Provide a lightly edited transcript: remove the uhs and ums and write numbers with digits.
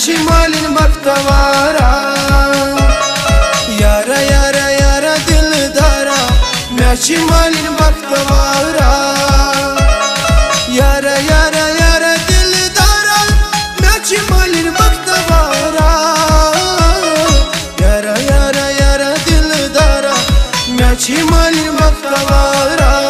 Machi malin baktavara Yara yara yara dildara Machi malin baktavara Yara yara yara dildara Machi malin baktavara Yara yara yara dildara Machi malin baktavara